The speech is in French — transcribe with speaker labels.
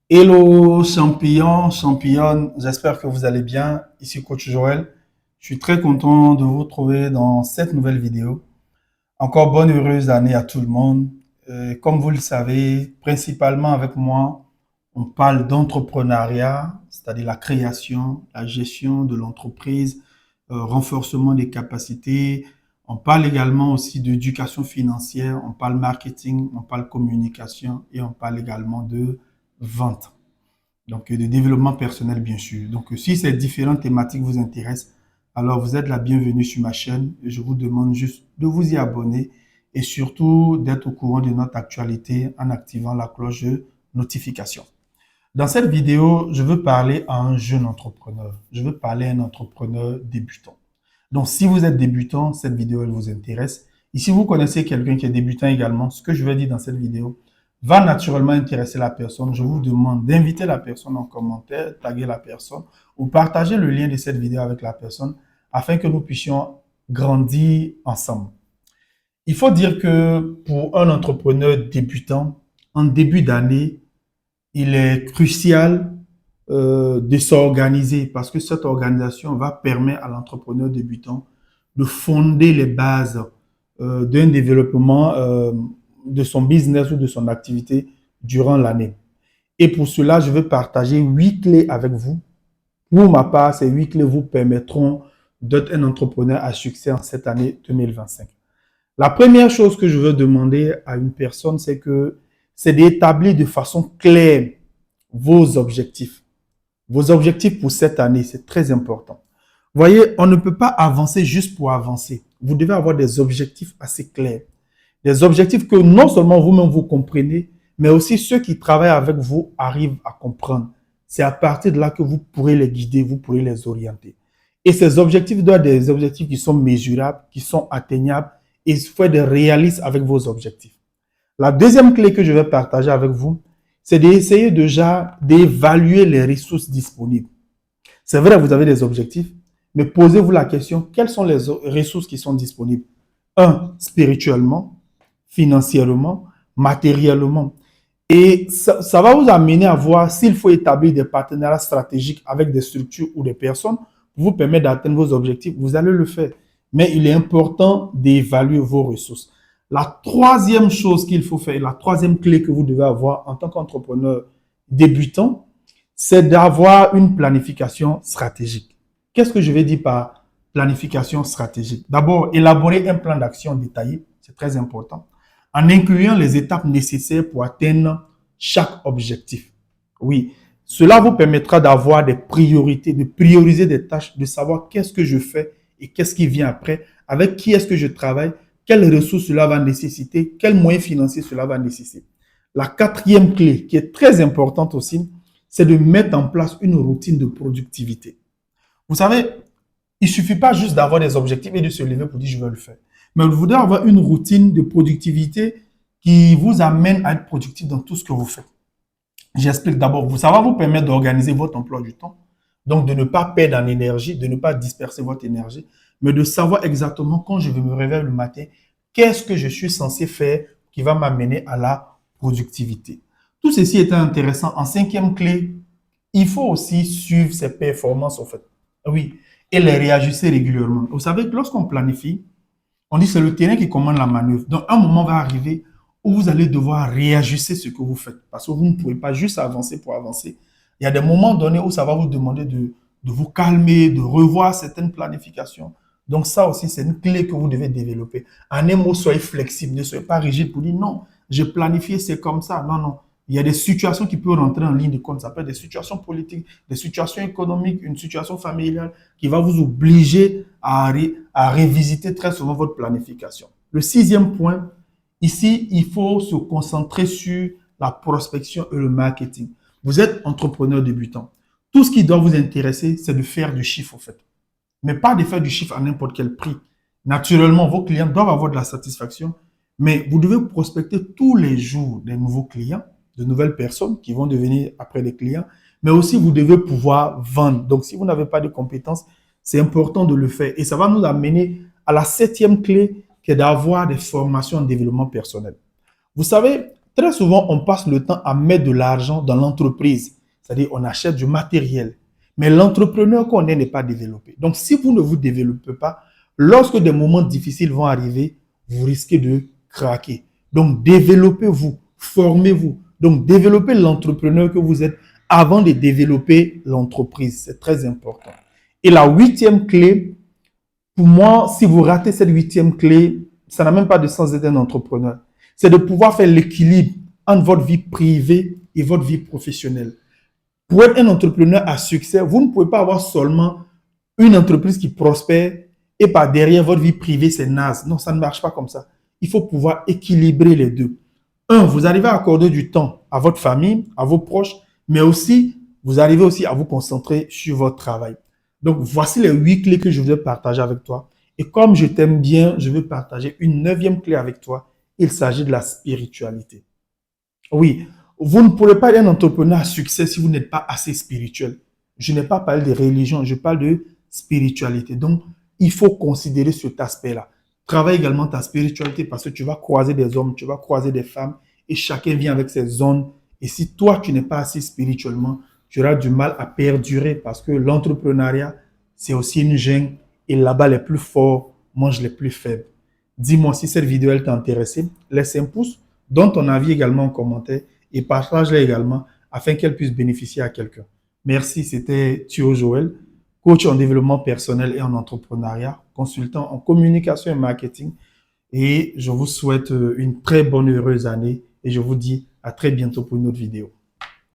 Speaker 1: Hello champion, championne, j'espère que vous allez bien. Ici coach Joël. Je suis très content de vous retrouver dans cette nouvelle vidéo. Encore bonne heureuse année à tout le monde. Comme vous le savez, principalement avec moi, on parle d'entrepreneuriat, c'est-à-dire la création, la gestion de l'entreprise, renforcement des capacités. On parle également aussi d'éducation financière, on parle marketing, on parle communication et on parle également de vente. Donc, de développement personnel, bien sûr. Donc, si ces différentes thématiques vous intéressent, alors vous êtes la bienvenue sur ma chaîne. Je vous demande juste de vous y abonner et surtout d'être au courant de notre actualité en activant la cloche de notification. Dans cette vidéo, je veux parler à un jeune entrepreneur. Je veux parler à un entrepreneur débutant. Donc, si vous êtes débutant, cette vidéo elle vous intéresse. Et si vous connaissez quelqu'un qui est débutant également, ce que je vais dire dans cette vidéo va naturellement intéresser la personne. Je vous demande d'inviter la personne en commentaire, taguer la personne ou partager le lien de cette vidéo avec la personne afin que nous puissions grandir ensemble. Il faut dire que pour un entrepreneur débutant, en début d'année, il est crucial de s'organiser parce que cette organisation va permettre à l'entrepreneur débutant de fonder les bases d'un développement de son business ou de son activité durant l'année. Et pour cela, je vais partager 8 clés avec vous. Pour ma part, ces 8 clés vous permettront d'être un entrepreneur à succès en cette année 2025. La première chose que je veux demander à une personne, c'est d'établir de façon claire vos objectifs. Vos objectifs pour cette année, c'est très important. Vous voyez, on ne peut pas avancer juste pour avancer. Vous devez avoir des objectifs assez clairs. Des objectifs que non seulement vous-même vous comprenez, mais aussi ceux qui travaillent avec vous arrivent à comprendre. C'est à partir de là que vous pourrez les guider, vous pourrez les orienter. Et ces objectifs doivent être des objectifs qui sont mesurables, qui sont atteignables, et il faut être réaliste avec vos objectifs. La deuxième clé que je vais partager avec vous, c'est d'essayer déjà d'évaluer les ressources disponibles. C'est vrai, vous avez des objectifs, mais posez-vous la question, quelles sont les ressources qui sont disponibles? Un, spirituellement, financièrement, matériellement. Et ça va vous amener à voir s'il faut établir des partenariats stratégiques avec des structures ou des personnes pour vous permettre d'atteindre vos objectifs. Vous allez le faire. Mais il est important d'évaluer vos ressources. La troisième chose qu'il faut faire, la troisième clé que vous devez avoir en tant qu'entrepreneur débutant, c'est d'avoir une planification stratégique. Qu'est-ce que je vais dire par planification stratégique? D'abord, élaborer un plan d'action détaillé, c'est très important, en incluant les étapes nécessaires pour atteindre chaque objectif. Oui, cela vous permettra d'avoir des priorités, de prioriser des tâches, de savoir qu'est-ce que je fais et qu'est-ce qui vient après, avec qui est-ce que je travaille, quelles ressources cela va nécessiter, quels moyens financiers cela va nécessiter. La quatrième clé, qui est très importante aussi, c'est de mettre en place une routine de productivité. Vous savez, il ne suffit pas juste d'avoir des objectifs et de se lever pour dire je vais le faire. Mais vous devez avoir une routine de productivité qui vous amène à être productif dans tout ce que vous faites. J'explique d'abord. Ça va vous permettre d'organiser votre emploi du temps. Donc, de ne pas perdre en énergie, de ne pas disperser votre énergie, mais de savoir exactement quand je vais me réveiller le matin, qu'est-ce que je suis censé faire qui va m'amener à la productivité. Tout ceci étant intéressant, en cinquième clé, il faut aussi suivre ses performances, en fait. Oui, et les réajuster régulièrement. Vous savez, lorsqu'on planifie, on dit que c'est le terrain qui commande la manœuvre. Donc, un moment va arriver où vous allez devoir réajuster ce que vous faites. Parce que vous ne pouvez pas juste avancer pour avancer. Il y a des moments donnés où ça va vous demander de vous calmer, de revoir certaines planifications. Donc, ça aussi, c'est une clé que vous devez développer. En un mot, soyez flexible. Ne soyez pas rigide pour dire non, j'ai planifié, c'est comme ça. Non, non. Il y a des situations qui peuvent rentrer en ligne de compte. Ça peut être des situations politiques, des situations économiques, une situation familiale qui va vous obliger à révisiter très souvent votre planification. Le sixième point, ici, il faut se concentrer sur la prospection et le marketing. Vous êtes entrepreneur débutant. Tout ce qui doit vous intéresser, c'est de faire du chiffre, en fait. Mais pas de faire du chiffre à n'importe quel prix. Naturellement, vos clients doivent avoir de la satisfaction, mais vous devez prospecter tous les jours des nouveaux clients, de nouvelles personnes qui vont devenir après des clients, mais aussi vous devez pouvoir vendre. Donc, si vous n'avez pas de compétences, c'est important de le faire. Et ça va nous amener à la septième clé, qui est d'avoir des formations en développement personnel. Vous savez, Très souvent, on passe le temps à mettre de l'argent dans l'entreprise. C'est-à-dire, on achète du matériel. Mais l'entrepreneur qu'on est n'est pas développé. Donc, si vous ne vous développez pas, lorsque des moments difficiles vont arriver, vous risquez de craquer. Donc, développez-vous, formez-vous. Donc, développez l'entrepreneur que vous êtes avant de développer l'entreprise. C'est très important. Et la 8e clé, pour moi, si vous ratez cette 8e clé, ça n'a même pas de sens d'être un entrepreneur. C'est de pouvoir faire l'équilibre entre votre vie privée et votre vie professionnelle. Pour être un entrepreneur à succès, vous ne pouvez pas avoir seulement une entreprise qui prospère et par derrière votre vie privée, c'est naze. Non, ça ne marche pas comme ça. Il faut pouvoir équilibrer les deux. Vous arrivez à accorder du temps à votre famille, à vos proches, mais aussi, vous arrivez aussi à vous concentrer sur votre travail. Donc, voici les 8 clés que je voulais partager avec toi. Et comme je t'aime bien, je veux partager une 9e clé avec toi. Il s'agit de la spiritualité. Oui, vous ne pourrez pas être un entrepreneur à succès si vous n'êtes pas assez spirituel. Je n'ai pas parlé de religion, je parle de spiritualité. Donc, il faut considérer cet aspect-là. Travaille également ta spiritualité parce que tu vas croiser des hommes, tu vas croiser des femmes et chacun vient avec ses zones. Et si toi, tu n'es pas assez spirituellement, tu auras du mal à perdurer parce que l'entrepreneuriat, c'est aussi une jungle et là-bas, les plus forts mangent les plus faibles. Dis-moi si cette vidéo t'a intéressé. Laisse un pouce, donne ton avis également en commentaire et partage-la également afin qu'elle puisse bénéficier à quelqu'un. Merci, c'était Thio Joël, coach en développement personnel et en entrepreneuriat, consultant en communication et marketing. Et je vous souhaite une très bonne, heureuse année et je vous dis à très bientôt pour une autre vidéo.